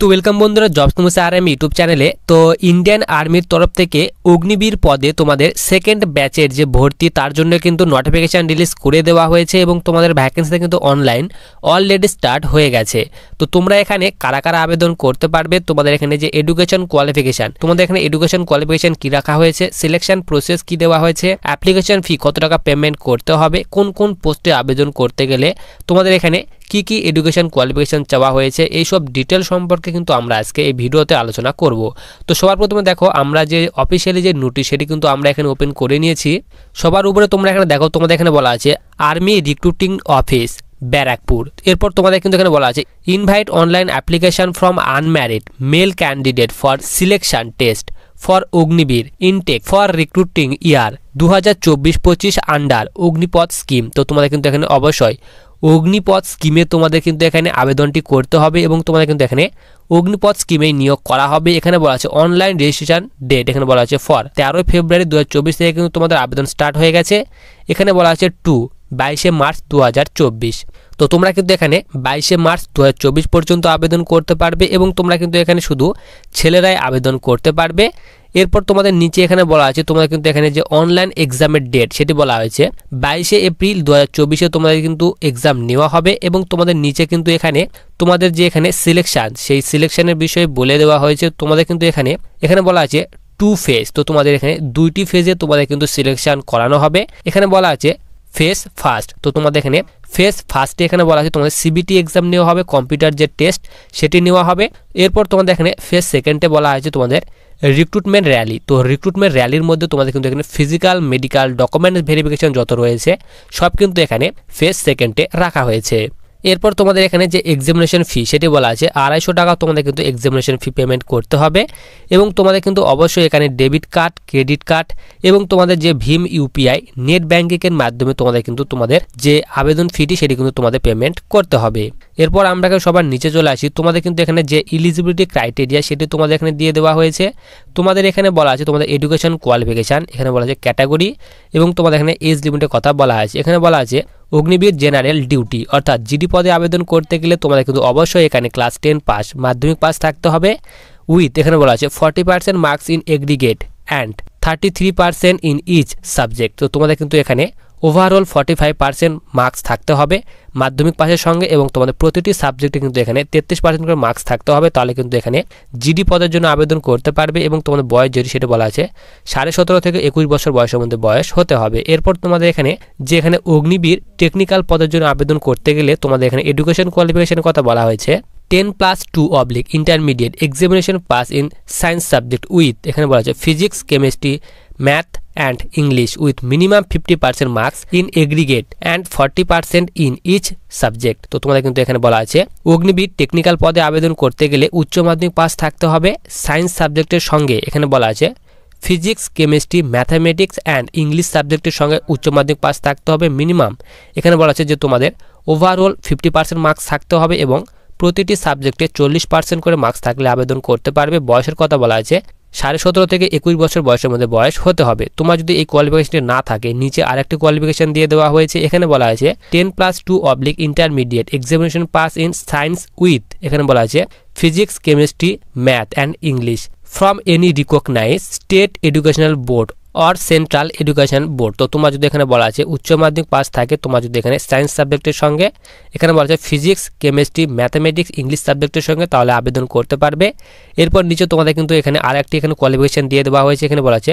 তো ওয়েলকাম বন্ধুরা, jobs news RM YouTube চ্যানেলে। তো ইন্ডিয়ান আর্মির তরফ থেকে অগ্নিবীর পদে তোমাদের সেকেন্ড ব্যাচের যে ভর্তি তার জন্য কিন্তু নোটিফিকেশান রিলিজ করে দেওয়া হয়েছে এবং তোমাদের ভ্যাকেন্সিটা কিন্তু অনলাইন অলরেডি স্টার্ট হয়ে গেছে। তো তোমরা এখানে কারা কারা আবেদন করতে পারবে, তোমাদের এখানে যে এডুকেশন কোয়ালিফিকেশান, তোমাদের এখানে এডুকেশন কোয়ালিফিকেশান কী রাখা হয়েছে, সিলেকশন প্রসেস কী দেওয়া হয়েছে, অ্যাপ্লিকেশন ফি কত টাকা পেমেন্ট করতে হবে, কোন কোন পোস্টে আবেদন করতে গেলে তোমাদের এখানে কি কি এডুকেশন কোয়ালিফিকেশন চাওয়া হয়েছে, এই সব ডিটেল সম্পর্কে কিন্তু আমরা আজকে এই ভিডিওতে আলোচনা করব। তো সবার প্রথমে দেখো, আমরা যে অফিসিয়ালি যে নোটিশ সেটি কিন্তু আমরা এখানে ওপেন করে নিয়েছি। সবার উপরে তোমরা এখানে দেখো, তোমাদের এখানে বলা আছে আর্মি রিক্রুটিং অফিস ব্যারাকপুর। এরপর তোমাদের কিন্তু এখানে বলা আছে invite online application from unmarried male candidate for selection test for Agniveer intake for recruiting year 2024-25 under Agnipath scheme. তো তোমাদের কিন্তু এখানে অবশ্যই অগ্নিপথ স্কিমে তোমাদের কিন্তু এখানে আবেদনটি করতে হবে এবং তোমাদের কিন্তু এখানে অগ্নিপথ স্কিমে নিয়োগ করা হবে। এখানে বলা আছে অনলাইন রেজিস্ট্রেশন ডেট, এখানে বলা আছে ফর 13 ফেব্রুয়ারি 2024 থেকে কিন্তু তোমাদের আবেদন স্টার্ট হয়ে গেছে। এখানে বলা আছে 22 মার্চ 2024। তো তোমরা কিন্তু এখানে 22 মার্চ 2024 পর্যন্ত আবেদন করতে পারবে এবং তোমরা কিন্তু এখানে শুধু ছেলেরাই আবেদন করতে পারবে। এরপর তোমাদের নিচে এখানে বলা আছে তোমাদের কিন্তু এখানে যে অনলাইন এক্সামের ডেট সেটি বলা হয়েছে 22 এপ্রিল 2024 তোমাদের কিন্তু এক্সাম নেওয়া হবে এবং তোমাদের নিচে কিন্তু এখানে তোমাদের যে এখানে সিলেকশন, সেই সিলেকশনের বিষয়ে বলে দেওয়া হয়েছে। তোমাদের কিন্তু এখানে বলা আছে 2 ফেজ। তো তোমাদের এখানে 2টি ফেজে তোমাদের কিন্তু সিলেকশন করানো হবে। এখানে বলা আছে ফেজ ফার্স্ট। তো তোমাদের এখানে ফেজ ফার্স্টে এখানে বলা আছে তোমাদের সিবিটি এক্সাম নেওয়া হবে, কম্পিউটার যে টেস্ট সেটি নেওয়া হবে। এরপর তোমাদের এখানে ফেজ সেকেন্ডে বলা হয়েছে তোমাদের রিক্রুটমেন্ট র্যালি। তো রিক্রুটমেন্ট র্যালির মধ্যে তোমাদের কিন্তু এখানে ফিজিক্যাল, মেডিকেল, ডকুমেন্টস ভেরিফিকেশন যত রয়েছে সব কিন্তু এখানে ফেজ সেকেন্ডে রাখা হয়েছে। এরপর তোমাদের এখানে যে এক্সামিনেশন ফি সেটি বলা আছে 250 টাকা তোমাদের কিন্তু এক্সামিনেশন ফি পেমেন্ট করতে হবে এবং তোমাদের কিন্তু অবশ্যই এখানে ডেবিট কার্ড, ক্রেডিট কার্ড এবং তোমাদের যে ভীম ইউপিআই নেট ব্যাঙ্কিংয়ের মাধ্যমে তোমাদের কিন্তু তোমাদের যে আবেদন ফিটি সেটি কিন্তু তোমাদের পেমেন্ট করতে হবে। এরপর আমরা সবার নিচে চলে আসি। তোমাদের কিন্তু এখানে যে এলিজিবিলিটি ক্রাইটেরিয়া সেটি তোমাদের এখানে দিয়ে দেওয়া হয়েছে। তোমাদের এখানে বলা আছে তোমাদের এডুকেশন কোয়ালিফিকেশান, এখানে বলা আছে ক্যাটাগরি এবং তোমাদের এখানে এজ লিমিটের কথা বলা আছে। এখানে বলা আছে অগ্নিবীর জেনারেল ডিউটি অর্থাৎ জিডি পদে আবেদন করতে গেলে তোমাদের কিন্তু অবশ্যই এখানে ক্লাস 10 পাস, মাধ্যমিক পাস থাকতে হবে উইথ এখানে বলা আছে 40% marks in aggregate and 33% in each subject. তো তোমাদের কিন্তু এখানে ওভারঅল 45% মার্কস থাকতে হবে মাধ্যমিক পাসের সঙ্গে এবং তোমাদের প্রতিটি সাবজেক্টে কিন্তু এখানে 33% করে মার্কস থাকতে হবে। তাহলে কিন্তু এখানে জিডি পদের জন্য আবেদন করতে পারবে এবং তোমাদের বয়স যেটি সেটা বলা আছে 17.5 থেকে 21 বছর বয়সের মধ্যে বয়স হতে হবে। এরপর তোমাদের এখানে যে এখানে অগ্নিবীর টেকনিক্যাল পদের জন্য আবেদন করতে গেলে তোমাদের এখানে এডুকেশন কোয়ালিফিকেশনের কথা বলা হয়েছে 10+2 intermediate examination pass in science subject with এখানে বলা আছে physics, chemistry, math and English with minimum 50% marks in aggregate and 40% in each subject. তো তোমাদের কিন্তু এখানে বলা আছে অগ্নিবীর টেকনিক্যাল পদে আবেদন করতে গেলে উচ্চ মাধ্যমিক পাস থাকতে হবে সায়েন্স সাবজেক্টের সঙ্গে। এখানে বলা আছে physics, chemistry, mathematics and English সাবজেক্টের সঙ্গে উচ্চ মাধ্যমিক পাস থাকতে হবে মিনিমাম। এখানে বলা আছে যে তোমাদের ওভারঅল 50% মার্কস থাকতে হবে এবং প্রতিটি সাবজেক্টে 40% করে মার্কস থাকলে আবেদন করতে পারবে। বয়সের কথা বলা আছে 17.5 থেকে 21 বছর বয়সের মধ্যে বয়স হতে হবে। তোমার যদি এই কোয়ালিফিকেশনটি না থাকে নিচে আরেকটি কোয়ালিফিকেশন দিয়ে দেওয়া হয়েছে। এখানে বলা আছে 10+2 intermediate examination pass in science with এখানে বলা আছে physics, chemistry, math and English from any recognise state educational board or central education board. তো তোমার যদি এখানে বলা আছে উচ্চ মাধ্যমিক পাস থাকে, তোমার যদি এখানে সায়েন্স সাবজেক্টের সঙ্গে এখানে বলা আছে ফিজিক্স, কেমিস্ট্রি, ম্যাথামেটিক্স, ইংলিশ সাবজেক্টের সঙ্গে তাহলে আবেদন করতে পারবে। এরপর নিচে তোমাদের কিন্তু এখানে আরেকটি এখানে কোয়ালিফিকেশন দিয়ে দেওয়া হয়েছে। এখানে বলা আছে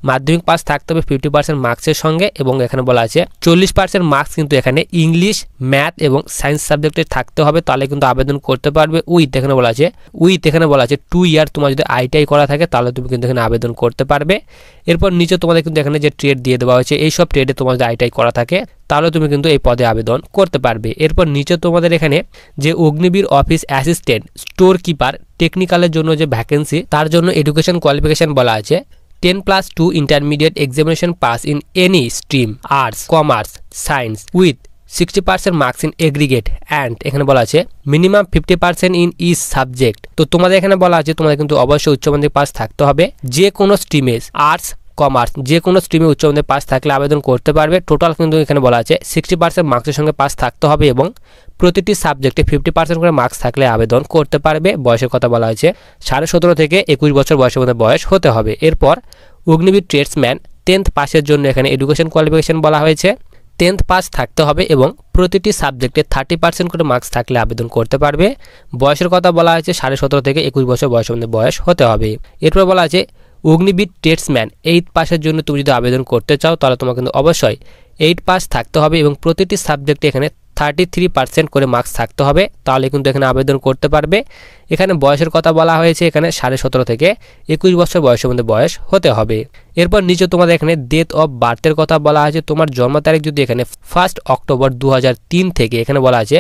মাধ্যমিক পাস থাকতে হবে 50% মার্কসের সঙ্গে এবং এখানে বলা আছে 40% মার্কস কিন্তু এখানে ইংলিশ, ম্যাথ এবং সায়েন্স সাবজেক্টের থাকতে হবে তাহলে কিন্তু আবেদন করতে পারবে উইথ এখানে বলা আছে 2 ইয়ার তোমার যদি আইটিআই করা থাকে তাহলে তুমি কিন্তু এখানে আবেদন করতে পারবে। এরপর নিচে তোমাদের কিন্তু এখানে যে ট্রেড দিয়ে দেওয়া হয়েছে এই সব ট্রেডে তোমার যদি আইটিআই করা থাকে তাহলে তুমি কিন্তু এই পদে আবেদন করতে পারবে। এরপর নিচে তোমাদের এখানে যে Agniveer office assistant store keeper টেকনিক্যালের জন্য যে ভ্যাকেন্সি তার জন্য এডুকেশন কোয়ালিফিকেশন বলা আছে 10+2 intermediate examination pass in any stream arts, commerce, science with 60% marks in aggregate and এখানে বলা আছে মিনিমাম 50% ইন ইচ সাবজেক্ট। তো তোমাদের এখানে বলা আছে তোমাদের কিন্তু অবশ্যই উচ্চ মাধ্যমিক পাস থাকতে হবে যে কোনো স্ট্রিমে আর্টস, কমার্স যে কোনো স্ট্রিমে উচ্চ মাধ্যমিক পাস থাকলে আবেদন করতে পারবে। টোটাল কিন্তু এখানে বলা আছে 60% মার্কসের সঙ্গে পাস থাকতে হবে এবং প্রতিটি সাবজেক্টে 50% করে মার্কস থাকলে আবেদন করতে পারবে। বয়সের কথা বলা হয়েছে 17.5 থেকে 21 বছর বয়সের মধ্যে বয়স হতে হবে। এরপর অগ্নিবীর ট্রেডসম্যান 10th পাসের জন্য এখানে এডুকেশন কোয়ালিফিকেশন বলা হয়েছে 10th পাস থাকতে হবে এবং প্রতিটি সাবজেক্টে 30% করে মার্কস থাকলে আবেদন করতে পারবে। বয়সের কথা বলা হয়েছে 17.5 থেকে 21 বছর বয়সের মধ্যে বয়স হতে হবে। এরপর বলা আছে অগ্নিবীর ট্রেডসম্যান 8th পাসের জন্য তুমি যদি আবেদন করতে চাও তাহলে তোমার কিন্তু অবশ্যই 8 পাস থাকতে হবে এবং প্রতিটি সাবজেক্টে এখানে 33% করে মার্কস থাকতে হবে, তাহলে কিন্তু এখানে আবেদন করতে পারবে। এখানে বয়সের কথা বলা হয়েছে এখানে 17.5 থেকে 21 বছর বয়সের মধ্যে বয়স হতে হবে। এরপর নিচে তোমাদের এখানে ডেট অফ বার্থের কথা বলা হয়েছে। তোমার জন্ম তারিখ যদি এখানে 1 অক্টোবর 2003 থেকে এখানে বলা আছে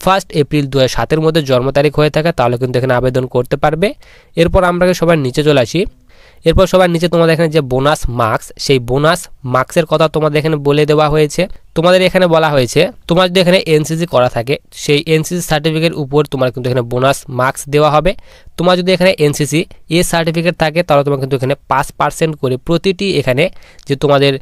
1 এপ্রিল 2007 মধ্যে জন্ম তারিখ হয়ে থাকে তাহলে কিন্তু এখানে আবেদন করতে পারবে। এরপর আমরা সবার নিচে চলে আসি। এরপর সবার নিচে তোমাদের এখানে যে বোনাস মার্কস, সেই বোনাস মার্কসের কথা তোমাদের এখানে বলে দেওয়া হয়েছে। তোমাদের এখানে বলা হয়েছে তোমার যদি এখানে এনসিসি করা থাকে সেই এনসিসি সার্টিফিকেট উপর তোমার কিন্তু এখানে বোনাস মার্কস দেওয়া হবে। তোমার যদি এখানে এনসিসি সার্টিফিকেট থাকে তাহলে তোমার কিন্তু এখানে 5% করে প্রতিটি এখানে যে তোমাদের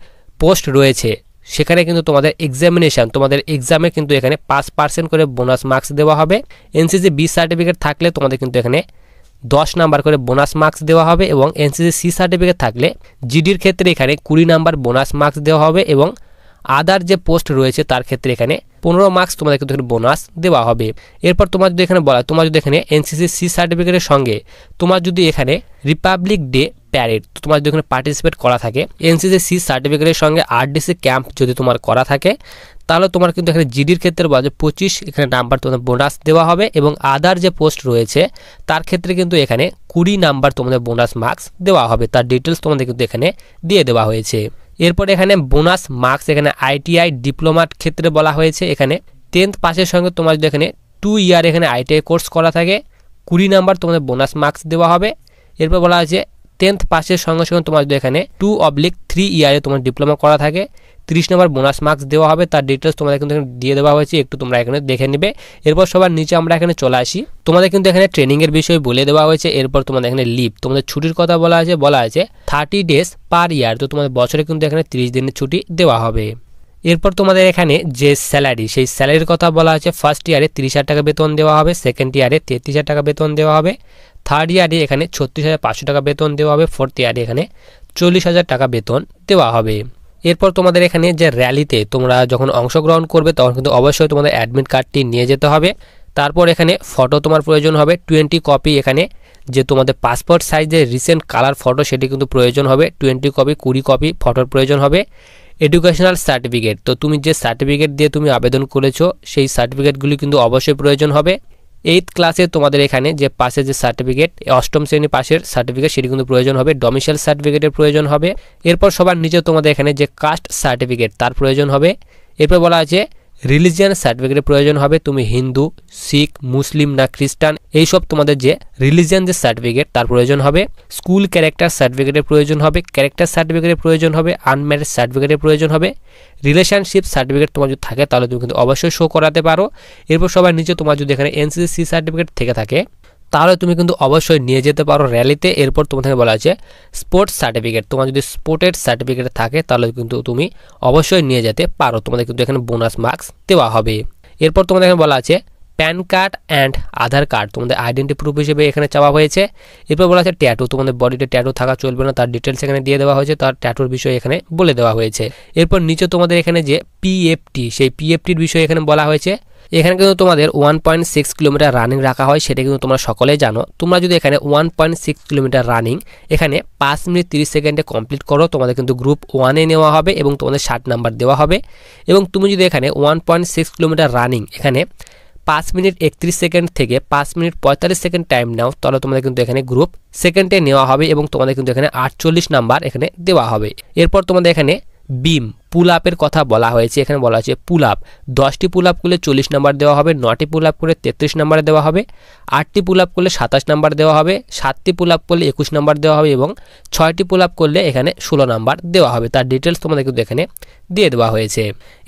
পোস্ট রয়েছে সেখানে কিন্তু তোমাদের এক্সামিনেশন তোমাদের এক্সামে কিন্তু এখানে 5% করে বোনাস মার্কস দেওয়া হবে। এনসিসি বি সার্টিফিকেট থাকলে তোমাদের কিন্তু এখানে 10 নাম্বার করে বোনাস মার্কস দেওয়া হবে এবং এনসিসি সি সার্টিফিকেট থাকলে জিডির ক্ষেত্রে এখানে 20 নাম্বার বোনাস মার্কস দেওয়া হবে এবং আদার যে পোস্ট রয়েছে তার ক্ষেত্রে এখানে 15 মার্কস তোমাদের কিন্তু বোনাস দেওয়া হবে। এরপর তোমার যদি এখানে বলা তোমার যদি এখানে এনসিসি সি সার্টিফিকেটের সঙ্গে তোমার যদি এখানে রিপাবলিক ডে প্যারেড তোমার যদি এখানে পার্টিসিপেট করা থাকে, এনসিসি সি সার্টিফিকেটের সঙ্গে আরডিসি ক্যাম্প যদি তোমার করা থাকে তাহলে তোমার কিন্তু এখানে জিডির ক্ষেত্রে বলা যায় 25 এখানে নাম্বার তোমাদের বোনাস দেওয়া হবে এবং আদার যে পোস্ট রয়েছে তার ক্ষেত্রে কিন্তু এখানে 20 নাম্বার তোমাদের বোনাস মার্কস দেওয়া হবে। তার ডিটেলস তোমাদের কিন্তু এখানে দিয়ে দেওয়া হয়েছে। এরপর এখানে বোনাস মার্কস এখানে আইটিআই ডিপ্লোমার ক্ষেত্রে বলা হয়েছে এখানে 10th পাসের সঙ্গে তোমার যদি এখানে 2 ইয়ার এখানে আইটিআই কোর্স করা থাকে 20 নাম্বার তোমাদের বোনাস মার্কস দেওয়া হবে। এরপর বলা আছে 10th পাসের সঙ্গে সঙ্গে তোমার যদি এখানে 2/3 ইয়ারে তোমার ডিপ্লোমা করা থাকে 30 নম্বর বোনাস মার্কস দেওয়া হবে। তার ডিটেলস তোমাদের কিন্তু দিয়ে দেওয়া হয়েছে, একটু তোমরা এখানে দেখে নেবে। এরপর সবার নিচে আমরা এখানে চলে আসি। তোমাদের কিন্তু এখানে ট্রেনিংয়ের বিষয় বলে দেওয়া হয়েছে। এরপর তোমাদের এখানে লিভ তোমাদের ছুটির কথা বলা আছে 30 ডেজ পার ইয়ার, তো তোমাদের বছরে কিন্তু এখানে 30 দিনের ছুটি দেওয়া হবে। এরপর তোমাদের এখানে যে স্যালারি সেই স্যালারির কথা বলা আছে ফার্স্ট ইয়ারে 30,000 টাকা বেতন দেওয়া হবে, সেকেন্ড ইয়ারে 33,000 টাকা বেতন দেওয়া হবে, থার্ড ইয়ারে এখানে 36,500 টাকা বেতন দেওয়া হবে, ফোর্থ ইয়ারে এখানে 40,000 টাকা বেতন দেওয়া হবে। এরপর তোমাদের এখানে যে র্যালিতে তোমরা যখন অংশগ্রহণ করবে তখন কিন্তু অবশ্যই তোমাদের অ্যাডমিট কার্ডটি নিয়ে যেতে হবে। তারপর এখানে ফটো তোমার প্রয়োজন হবে 20 কপি, এখানে যে তোমাদের পাসপোর্ট সাইজের রিসেন্ট কালার ফটো সেটি কিন্তু প্রয়োজন হবে 20 কপি, 20 কপি ফটোর প্রয়োজন হবে। এডুকেশনাল সার্টিফিকেট, তো তুমি যে সার্টিফিকেট দিয়ে তুমি আবেদন করেছো সেই সার্টিফিকেটগুলি কিন্তু অবশ্যই প্রয়োজন হবে। 8th ক্লাসে তোমাদের এখানে যে পাশের যে সার্টিফিকেট, অষ্টম শ্রেণী পাশের সার্টিফিকেট সেটি কিন্তু প্রয়োজন হবে। ডোমিসাইল সার্টিফিকেটের প্রয়োজন হবে। এরপর সবার নিচে তোমাদের এখানে যে কাস্ট সার্টিফিকেট তার প্রয়োজন হবে। এরপর বলা আছে রিলিজিয়ান সার্টিফিকেটের প্রয়োজন হবে, তুমি হিন্দু, শিখ, মুসলিম না খ্রিস্টান এইসব তোমাদের যে রিলিজিয়ান যে সার্টিফিকেট তার প্রয়োজন হবে। স্কুল ক্যারেক্টার সার্টিফিকেটের প্রয়োজন হবে, ক্যারেক্টার সার্টিফিকেটের প্রয়োজন হবে, আনম্যারিড সার্টিফিকেটের প্রয়োজন হবে। রিলেশনশিপ সার্টিফিকেট তোমার যদি থাকে তাহলে তুমি কিন্তু অবশ্যই শো করাতে পারো। এরপর সবার নিচে তোমার যদি এখানে এনসিসি সার্টিফিকেট থেকে থাকে তাহলে তুমি কিন্তু অবশ্যই নিয়ে যেতে পারো র্যালিতে। এরপর তোমাদের বলা আছে স্পোর্টস সার্টিফিকেট, তোমার যদি স্পোর্টের সার্টিফিকেট থাকে তাহলে কিন্তু তুমি অবশ্যই নিয়ে যেতে পারো, তোমাদের কিন্তু এখানে বোনাস মার্কস দেওয়া হবে। এরপর তোমাদের এখানে বলা আছে pan card and Aadhaar card তোমাদের আইডেন্টি প্রুফ হিসেবে এখানে চাওয়া হয়েছে। এরপর বলা আছে ট্যাটু, তোমাদের বডিতে ট্যাটু থাকা চলবে না, তার ডিটেলস এখানে দিয়ে দেওয়া হয়েছে, তার ট্যাটুর বিষয় এখানে বলে দেওয়া হয়েছে। এরপর নিচে তোমাদের এখানে যে পিএফটি সেই পিএফটির বিষয় এখানে বলা হয়েছে। এখানে কিন্তু তোমাদের 1.6 কিলোমিটার রানিং রাখা হয়, সেটা কিন্তু তোমরা সকলেই জানো। তোমরা যদি এখানে 1.6 কিলোমিটার রানিং এখানে 5 মিনিট 30 সেকেন্ডে কমপ্লিট করো তোমাদের কিন্তু গ্রুপ 1-এ নেওয়া হবে এবং তোমাদের 60 নাম্বার দেওয়া হবে। এবং তুমি যদি এখানে 1.6 কিলোমিটার রানিং এখানে 5 মিনিট 31 সেকেন্ড থেকে 5 মিনিট 45 সেকেন্ড টাইম নাও তাহলে তোমাদের কিন্তু এখানে গ্রুপ সেকেন্ডে নেওয়া হবে এবং তোমাদের কিন্তু এখানে 48 নাম্বার এখানে দেওয়া হবে। এরপর তোমাদের এখানে বিম পুল আপের কথা বলা হয়েছে। এখানে বলা হয়েছে পুল আপ 10টি পুল আপ করলে 40 নাম্বার দেওয়া হবে, 9টি পুল আপ করলে 33 নাম্বার দেওয়া হবে, 8টি পুল আপ করলে 27 নাম্বার দেওয়া হবে, 7টি পুল আপ করলে 21 নাম্বার দেওয়া হবে এবং 6টি পুল আপ করলে এখানে 16 নাম্বার দেওয়া হবে। তার ডিটেলস তোমাদের কিন্তু এখানে দিয়ে দেওয়া হয়েছে।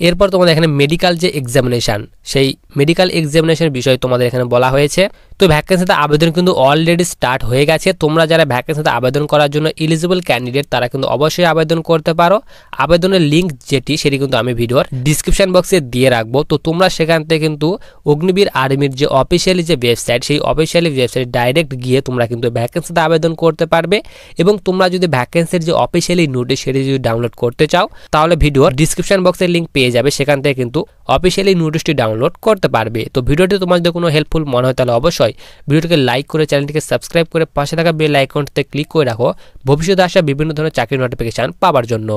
এরপর তোমাদের এখানে মেডিকেল যে এক্সামিনেশান সেই মেডিকেল এক্সামিনেশনের বিষয় তোমাদের এখানে বলা হয়েছে। তো ভ্যাকেন্সিতে আবেদন কিন্তু অলরেডি স্টার্ট হয়ে গেছে। তোমরা যারা ভ্যাকেন্সিতে আবেদন করার জন্য এলিজিবল ক্যান্ডিডেট তারা কিন্তু অবশ্যই আবেদন করতে পারো। আবেদনের লিঙ্ক সেটি কিন্তু আমি ভিডিওর ডিসক্রিপশন বক্সে দিয়ে রাখবো। তো তোমরা সেখান থেকে কিন্তু অগ্নিবীর আর্মির যে অফিসিয়ালি যে ওয়েবসাইট, সেই অফিসিয়ালি ওয়েবসাইট ডাইরেক্ট গিয়ে তোমরা কিন্তু ভ্যাকেন্সিতে আবেদন করতে পারবে। এবং তোমরা যদি ভ্যাকেন্সির যে অফিসিয়ালি নোটিশ সেটি যদি ডাউনলোড করতে চাও তাহলে ভিডিওর ডিসক্রিপশন বক্সের লিঙ্ক পেয়ে যাবে, সেখান থেকে কিন্তু অফিসিয়ালি নোটিশটি ডাউনলোড করতে পারবে। তো ভিডিওটি তোমাদের কোনো হেল্পফুল মনে হয় তাহলে অবশ্যই ভিডিওটিকে লাইক করে চ্যানেলটিকে সাবস্ক্রাইব করে পাশে থাকা বেল আইকনটিতে ক্লিক করে রাখো ভবিষ্যতে আসা বিভিন্ন ধরনের চাকরির নোটিফিকেশন পাওয়ার জন্য।